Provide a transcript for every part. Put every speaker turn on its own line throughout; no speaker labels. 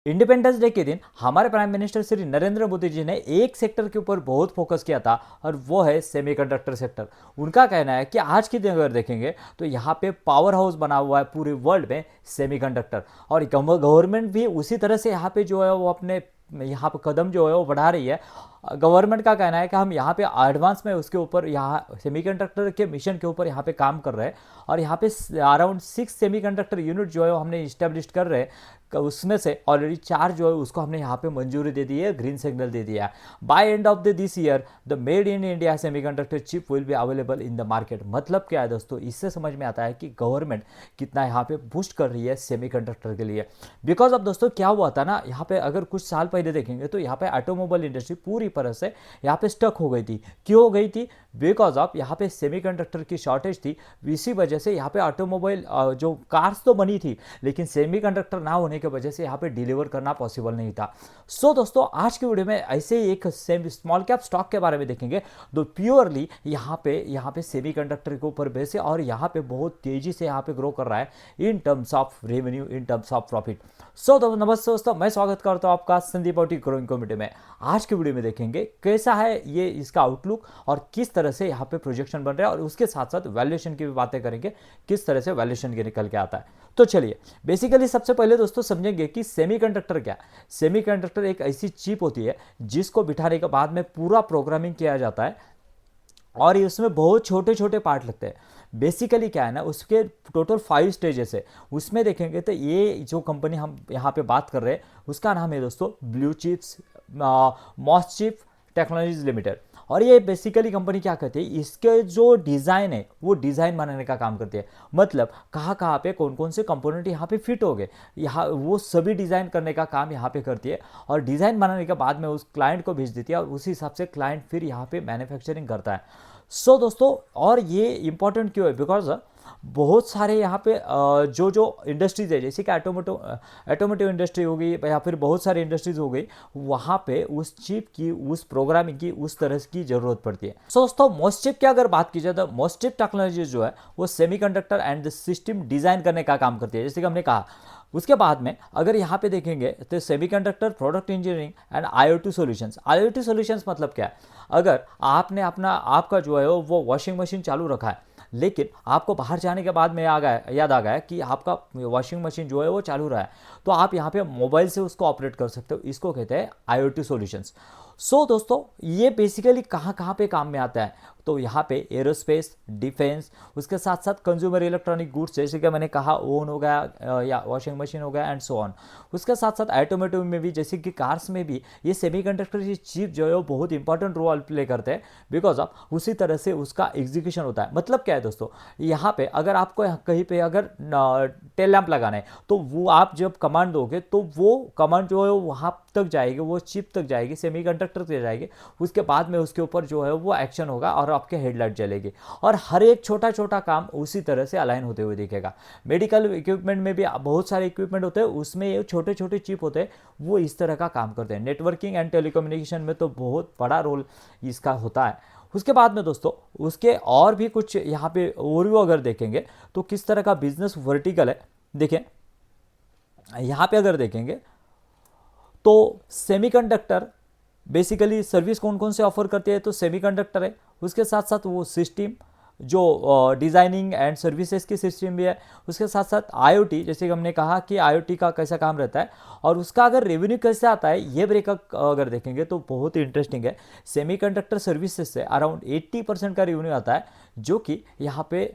Independence day के दिन हमारे प्राइम मिनिस्टर श्री नरेंद्र मोदी जी ने एक सेक्टर के ऊपर बहुत फोकस किया था और वो है सेमीकंडक्टर सेक्टर। उनका कहना है कि आज के दिन अगर देखेंगे तो यहाँ पे पावर हाउस बना हुआ है पूरे वर्ल्ड में सेमीकंडक्टर, और गवर्नमेंट भी उसी तरह से यहाँ पे जो है वो अपने यहाँ पे कदम जो है वो बढ़ा रही है। गवर्नमेंट का कहना है कि हम यहाँ पे एडवांस में उसके ऊपर यहाँ सेमीकंडक्टर के मिशन के ऊपर यहाँ पे काम कर रहे हैं, और यहाँ पे अराउंड 6 सेमीकंडक्टर यूनिट जो है वो हमने इस्टेब्लिश कर रहे हैं। उसमें से ऑलरेडी 4 जो है उसको हमने यहाँ पे मंजूरी दे दी है, ग्रीन सिग्नल दे दिया है। By end of the this year the made in India semiconductor chip will be available in the market. मतलब क्या है दोस्तों, इससे समझ में आता है कि गवर्नमेंट कितना यहाँ पे बूस्ट कर रही है सेमीकंडक्टर के लिए। बिकॉज अब दोस्तों क्या हुआ था ना, यहाँ पे अगर कुछ साल पहले देखेंगे तो यहाँ पे ऑटोमोबाइल इंडस्ट्री पूरी तरह से यहाँ पे स्टक हो गई थी। क्यों हो गई थी? बिकॉज ऑफ यहाँ पे सेमीकंडक्टर की शॉर्टेज थी। इसी वजह से यहाँ पे ऑटोमोबाइल जो कार्स तो बनी थी, लेकिन सेमीकंडक्टर ना होने की वजह से यहाँ पे डिलीवर करना पॉसिबल नहीं था। सो दोस्तों आज की वीडियो में ऐसे ही एक स्मॉल कैप स्टॉक के बारे में देखेंगे जो प्योरली यहाँ पे सेमीकंडक्टर के ऊर बेस है, और यहाँ पे बहुत तेजी से यहाँ पे ग्रो कर रहा है in terms of revenue, in terms of profit. So नमस्ते दोस्तों, मैं स्वागत करता हूँ आपका संदीप औटी ग्रोइंग कम्युनिटी में। आज की वीडियो में देखेंगे कैसा है ये इसका आउटलुक और किस तरह से यहाँ पे प्रोजेक्शन बन रहा है, और उसके साथ साथ वैल्यूएशन की भी बातें करेंगे, किस तरह से वैल्यूएशन के निकल के आता है। तो चलिए बेसिकली सबसे पहले दोस्तों समझेंगे कि सेमीकंडक्टर क्या है। सेमीकंडक्टर एक ऐसी चिप होती है जिसको बिठाने के बाद में पूरा प्रोग्रामिंग किया जाता है, और इसमें बहुत छोटे छोटे पार्ट लगते हैं। बेसिकली क्या है ना, उसके टोटल 5 स्टेजेस है। उसमें देखेंगे तो ये जो कंपनी हम यहाँ पे बात कर रहे हैं उसका नाम है दोस्तों ब्लू चिप्स मॉसचिप टेक्नोलॉजीज लिमिटेड। और ये बेसिकली कंपनी क्या करती है, इसके जो डिज़ाइन है वो डिज़ाइन बनाने का काम करती है। मतलब कहाँ कहाँ पे कौन कौन से कंपोनेंट यहाँ पे फिट हो गए, यहाँ वो सभी डिज़ाइन करने का काम यहाँ पे करती है, और डिज़ाइन बनाने के बाद में उस क्लाइंट को भेज देती है, और उसी हिसाब से क्लाइंट फिर यहाँ पे मैन्युफैक्चरिंग करता है। सो दोस्तों, और ये इंपॉर्टेंट क्यों है? बिकॉज बहुत सारे यहाँ पे जो जो इंडस्ट्रीज है, जैसे कि ऑटोमोटिव इंडस्ट्री हो गई या फिर बहुत सारी इंडस्ट्रीज हो गई, वहाँ पे उस चिप की, उस प्रोग्रामिंग की, उस तरह की जरूरत पड़ती है। सो दोस्तों मॉसचिप की अगर बात की जाए तो मॉसचिप टेक्नोलॉजी जो है वो semiconductor and the system design करने का काम करती है, जैसे कि हमने कहा। उसके बाद में अगर यहाँ पे देखेंगे तो semiconductor product engineering and IoT solutions. IoT solutions मतलब क्या है? अगर आपने आपका जो है वो वॉशिंग मशीन चालू रखा है, लेकिन आपको बाहर जाने के बाद में याद आ गया कि आपका वॉशिंग मशीन जो है वो चालू रहा है, तो आप यहाँ पे मोबाइल से उसको ऑपरेट कर सकते हो। इसको कहते हैं आईओटी सॉल्यूशंस। सो दोस्तों ये बेसिकली कहाँ कहाँ पे काम में आता है? तो यहाँ पे एरोस्पेस, डिफेंस, उसके साथ साथ कंज्यूमर इलेक्ट्रॉनिक गुड्स, जैसे कि मैंने कहा ओवन हो गया या वॉशिंग मशीन हो गया एंड सो ऑन। उसके साथ साथ ऑटोमोटिव में भी, जैसे कि कार्स में भी ये सेमीकंडक्टर की चिप जो है वो बहुत इंपॉर्टेंट रोल प्ले करते हैं, बिकॉज ऑफ उसी तरह से उसका एग्जीक्यूशन होता है। मतलब क्या है दोस्तों, यहाँ पे अगर आपको कहीं पे अगर टेल लैंप लगाना है, तो वो आप जब कमांड दोगे तो वो कमांड जो है वहाँ तक जाएगी, वो चिप तक जाएगी, सेमीकंडक्टर तक जाएगी। उसके बाद में उसके ऊपर जो है वो एक्शन होगा और आपके हेडलाइट जलेगी, और हर एक छोटा छोटा काम उसी तरह से अलाइन होते हुए दिखेगा। मेडिकल इक्विपमेंट में भी बहुत सारे इक्विपमेंट होते हैं, उसमें ये छोटे छोटे चिप होते हैं, वो इस तरह का काम करते हैं। नेटवर्किंग एंड टेलीकम्युनिकेशन में तो बहुत बड़ा रोल इसका होता है। उसके बाद में दोस्तों उसके और भी कुछ यहाँ पे ओवरव्यू अगर देखेंगे तो किस तरह का बिजनेस वर्टिकल है। देखें यहाँ पे अगर देखेंगे तो सेमीकंडक्टर बेसिकली सर्विस कौन कौन से ऑफर करते हैं, तो सेमीकंडक्टर है। उसके साथ साथ वो सिस्टम जो डिज़ाइनिंग एंड सर्विसेज की सिस्टम भी है। उसके साथ साथ आईओटी, जैसे कि हमने कहा कि आईओटी का कैसा काम रहता है, और उसका अगर रेवेन्यू कैसे आता है, ये ब्रेकअप अगर देखेंगे तो बहुत ही इंटरेस्टिंग है। सेमीकंडक्टर सर्विसेज से अराउंड 80% का रेवेन्यू आता है, जो कि यहाँ पे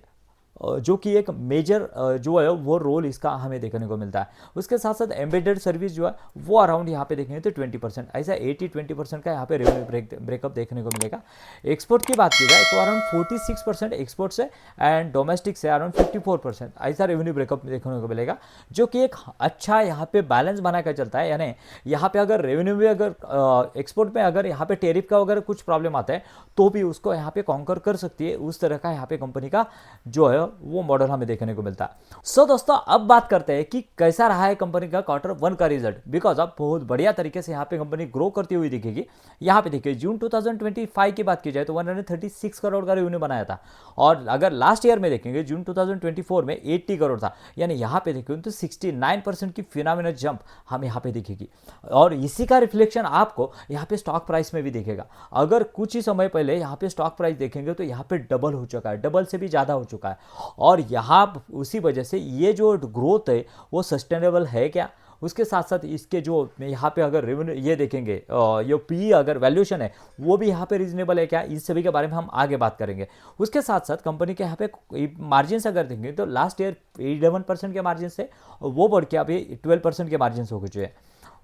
जो कि एक मेजर जो है वो रोल इसका हमें देखने को मिलता है। उसके साथ साथ एम्बेडेड सर्विस जो है वो अराउंड यहाँ पे देखेंगे तो 20%, ऐसा 80-20% का यहाँ पे रेवेन्यू ब्रेकअप देखने को मिलेगा। एक्सपोर्ट की बात की जाए तो अराउंड 46% एक्सपोर्ट से एंड डोमेस्टिक से अराउंड 54%, ऐसा रेवेन्यू ब्रेकअप देखने को मिलेगा, जो कि एक अच्छा यहाँ पे बैलेंस बना कर चलता है। यानी यहाँ पे अगर रेवेन्यू भी अगर एक्सपोर्ट में अगर यहाँ पे टेरिफ का अगर कुछ प्रॉब्लम आता है तो भी उसको यहाँ पे कॉन्कर कर सकती है। उस तरह का यहाँ पे कंपनी का जो है वो मॉडल हमें देखने को मिलता है। सो दोस्तों अब बात करते हैं कि कैसा रहा है कंपनी का Q1 का रिजल्ट, बिकॉज अब बहुत बढ़िया तरीके से यहाँ पे कंपनी ग्रो करती हुई दिखेगी। यहाँ पे देखिए जून 2025 की बात की जाए तो 136 करोड़ का रेवेन्यू बनाया था, और अगर लास्ट ईयर में देखेंगे जून 2024 में 80 करोड़ था, यानी यहाँ पे देखेंगे तो 69% की फिनोमिनल जंप हमें यहाँ पे दिखेगी, और इसी का रिफ्लेक्शन आपको यहाँ पे स्टॉक प्राइस में भी दिखेगा। अगर कुछ ही समय पहले यहाँ पे स्टॉक प्राइस देखेंगे तो यहाँ पे डबल हो चुका है, डबल से भी ज़्यादा हो चुका है, और यहाँ उसी वजह से ये जो ग्रोथ है वो सस्टेनेबल है क्या, उसके साथ साथ इसके जो यहाँ पे अगर रेवेन्यू ये देखेंगे ये पी अगर वैल्यूएशन है वो भी यहाँ पे रीजनेबल है क्या, इस सभी के बारे में हम आगे बात करेंगे। उसके साथ साथ कंपनी के यहाँ पे मार्जिन अगर देखेंगे तो लास्ट ईयर 11% के मार्जिन से वो बढ़ के अभी 12% के मार्जिन हो गए हैं।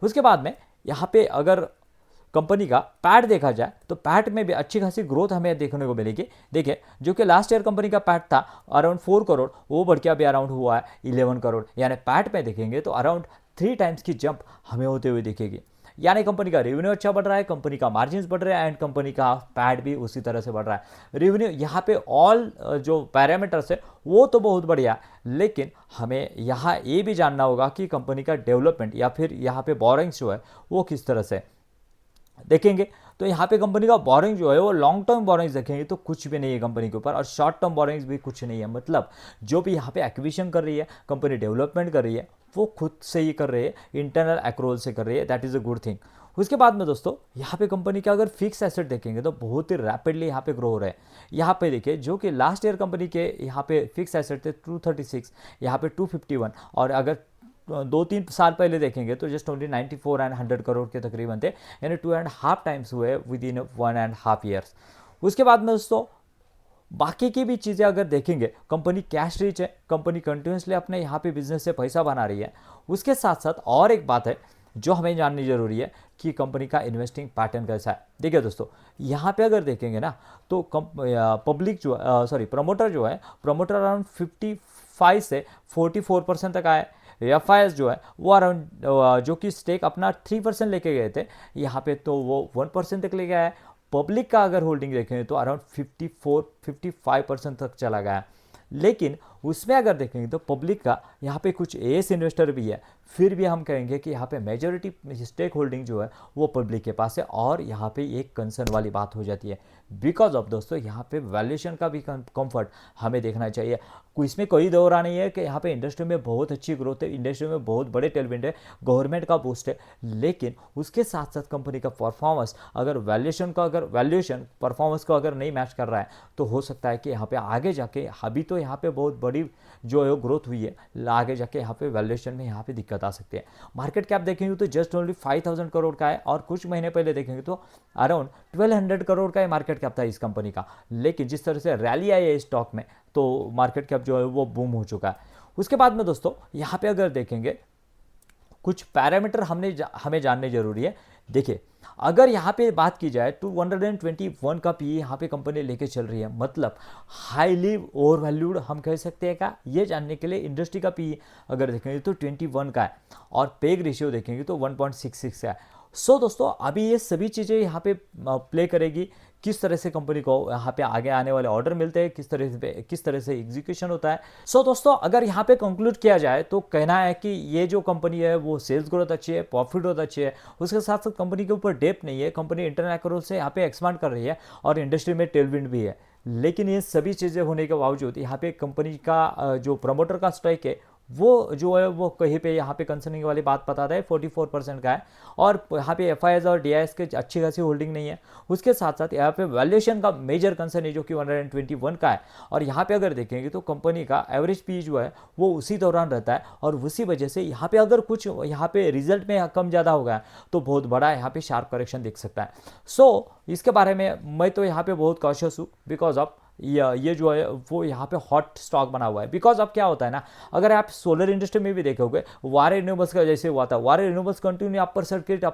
उसके बाद में यहाँ पे अगर कंपनी का पैट देखा जाए तो पैट में भी अच्छी खासी ग्रोथ हमें देखने को मिलेगी। देखिए जो कि लास्ट ईयर कंपनी का पैट था अराउंड 4 करोड़, वो बढ़ के अभी अराउंड हुआ है 11 करोड़, यानी पैट में देखेंगे तो अराउंड 3 टाइम्स की जंप हमें होते हुए दिखेगी। यानी कंपनी का रेवेन्यू अच्छा बढ़ रहा है, कंपनी का मार्जिन बढ़ रहा है, एंड कंपनी का पैट भी उसी तरह से बढ़ रहा है। रेवेन्यू यहाँ पे ऑल जो पैरामीटर्स है वो तो बहुत बढ़िया है, लेकिन हमें यहाँ ये भी जानना होगा कि कंपनी का डेवलपमेंट या फिर यहाँ पे बोरिंग्स जो है वो किस तरह से देखेंगे। तो यहाँ पे कंपनी का बोरिंग जो है वो लॉन्ग टर्म बोरिंग्स देखेंगे तो कुछ भी नहीं है कंपनी के ऊपर, और शॉर्ट टर्म बोरिंग्स भी कुछ नहीं है। मतलब जो भी यहाँ पे एक्विजिशन कर रही है कंपनी, डेवलपमेंट कर रही है, वो खुद से ही कर रही है, इंटरनल एक्रोल से कर रही है, that is a good thing. उसके बाद में दोस्तों यहाँ पे कंपनी का अगर फिक्स एसेट देखेंगे तो बहुत ही रैपिडली यहाँ पे ग्रो हो रहे हैं। यहाँ पे देखिए जो कि लास्ट ईयर कंपनी के यहाँ पे फिक्स एसेट थे 236, यहाँ पे 251, और अगर 2-3 साल पहले देखेंगे तो जस्ट ओनली 94 एंड 100 करोड़ के तकरीबन थे, यानी 2.5 टाइम्स हुए विद इन 1.5 ईयर्स। उसके बाद में दोस्तों बाकी की भी चीज़ें अगर देखेंगे, कंपनी कैश रिच है, कंपनी कंटिन्यूसली अपने यहाँ पे बिजनेस से पैसा बना रही है। उसके साथ साथ और एक बात है जो हमें जाननी जरूरी है कि कंपनी का इन्वेस्टिंग पैटर्न कैसा है। देखिए दोस्तों यहाँ पे अगर देखेंगे ना तो पब्लिक जो प्रमोटर जो है, प्रमोटर अराउंड 55 से 44% तक आए। एफ जो है वो अराउंड जो कि स्टेक अपना 3% लेके गए थे, यहाँ पे तो वो 1% तक ले गया है। पब्लिक का अगर होल्डिंग देखेंगे तो अराउंड 54-55% तक चला गया है। लेकिन उसमें अगर देखेंगे तो पब्लिक का यहाँ पे कुछ एस इन्वेस्टर भी है, फिर भी हम कहेंगे कि यहाँ पे मेजॉरिटी स्टेक होल्डिंग जो है वो पब्लिक के पास है, और यहाँ पे एक कंसर्न वाली बात हो जाती है बिकॉज ऑफ दोस्तों यहाँ पे वैल्यूएशन का भी कंफर्ट हमें देखना चाहिए। इसमें कोई दो रहा नहीं है कि यहाँ पे इंडस्ट्री में बहुत अच्छी ग्रोथ है, इंडस्ट्री में बहुत बड़े टेलविंड है, गवर्नमेंट का बूस्ट है, लेकिन उसके साथ साथ कंपनी का परफॉर्मेंस अगर वैल्यूएशन परफॉर्मेंस को अगर नहीं मैच कर रहा है तो हो सकता है कि यहाँ पे आगे जाके, अभी तो यहाँ पे बहुत बड़ी जो है ग्रोथ हुई है, आगे जाके यहाँ पे वैल्यूएशन में यहाँ पे दिक्कत आ सकती है। मार्केट कैप देखेंगे तो जस्ट ओनली 5000 करोड़ का है, और कुछ महीने पहले देखेंगे तो अराउंड 1200 करोड़ का मार्केट कैप था इस कंपनी का। लेकिन जिस तरह से रैली आई है स्टॉक में तो मार्केट कैप जो है वो बूम हो चुका है। उसके बाद में दोस्तों यहाँ पे अगर देखेंगे कुछ पैरामीटर हमें जानने जरूरी है। देखिए अगर यहाँ पे बात की जाए 221 का पी यहाँ पे कंपनी लेके चल रही है, मतलब हाईली ओवर वैल्यूड हम कह सकते हैं क्या, ये जानने के लिए इंडस्ट्री का पी अगर देखेंगे तो 21 का है, और पेग रेशियो देखेंगे तो 1.66 का है। सो दोस्तों अभी ये सभी चीज़ें यहाँ पे प्ले करेगी किस तरह से कंपनी को यहाँ पे आगे आने वाले ऑर्डर मिलते हैं, किस तरह से एग्जीक्यूशन होता है। सो दोस्तों अगर यहाँ पे कंक्लूड किया जाए तो कहना है कि ये जो कंपनी है वो सेल्स ग्रोथ अच्छी है, प्रॉफिट ग्रोथ अच्छी है, उसके साथ साथ कंपनी के ऊपर डेप नहीं है, कंपनी इंटरनल एक्रोल से यहाँ पे एक्सपांड कर रही है, और इंडस्ट्री में टेलविंड भी है। लेकिन ये सभी चीज़ें होने के बावजूद यहाँ पे कंपनी का जो प्रमोटर का स्टॉक है वो जो है वो कहीं पे यहाँ पे कंसर्निंग वाली बात बताता है 44% का है, और यहाँ पे एफ और डी के अच्छी खासी होल्डिंग नहीं है। उसके साथ साथ यहाँ पे वैल्यूएशन का मेजर कंसर्न है जो कि 121 का है, और यहाँ पे अगर देखेंगे तो कंपनी का एवरेज पी जो है वो उसी दौरान रहता है, और उसी वजह से यहाँ पे अगर कुछ यहाँ पे रिजल्ट में कम ज़्यादा हो गया तो बहुत बड़ा यहाँ पे शार्प करेक्शन दिख सकता है। सो इसके बारे में मैं तो यहाँ पे बहुत कॉशियस हूँ बिकॉज ऑफ ये जो है वो यहाँ पे हॉट स्टॉक बना हुआ है। बिकॉज अब क्या होता है ना, अगर आप सोलर इंडस्ट्री में भी देखोगे वारे रिन्यूएबल्स का जैसे हुआ था, वारे रिन्यूएबल्स कंटिन्यू अपर सर्किट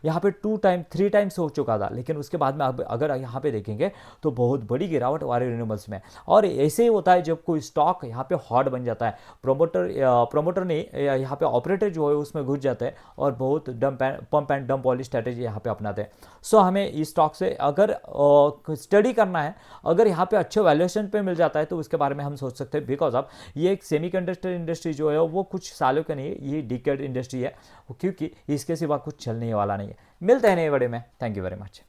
यहाँ पे 3 टाइम्स हो चुका था, लेकिन उसके बाद में अगर यहाँ पे देखेंगे तो बहुत बड़ी गिरावट वारे रिन्यूएबल्स में। और ऐसे ही होता है जब कोई स्टॉक यहाँ पे हॉट बन जाता है, प्रोमोटर ने यहाँ पे ऑपरेटर जो है उसमें घुस जाता है और बहुत पंप एंड डंप वाली स्ट्रैटेजी यहाँ पे अपनाते हैं। सो हमें इस स्टॉक से अगर स्टडी करना है, अगर यहाँ पे अच्छे वैल्यूएशन पे मिल जाता है तो उसके बारे में हम सोच सकते हैं, बिकॉज ऑफ ये एक सेमीकंडक्टर इंडस्ट्री जो है वो कुछ सालों का नहीं है, ये डिकेड इंडस्ट्री है, क्योंकि इसके सिवा कुछ चलने वाला नहीं है। मिलते हैं नए वीडियो में, थैंक यू वेरी मच।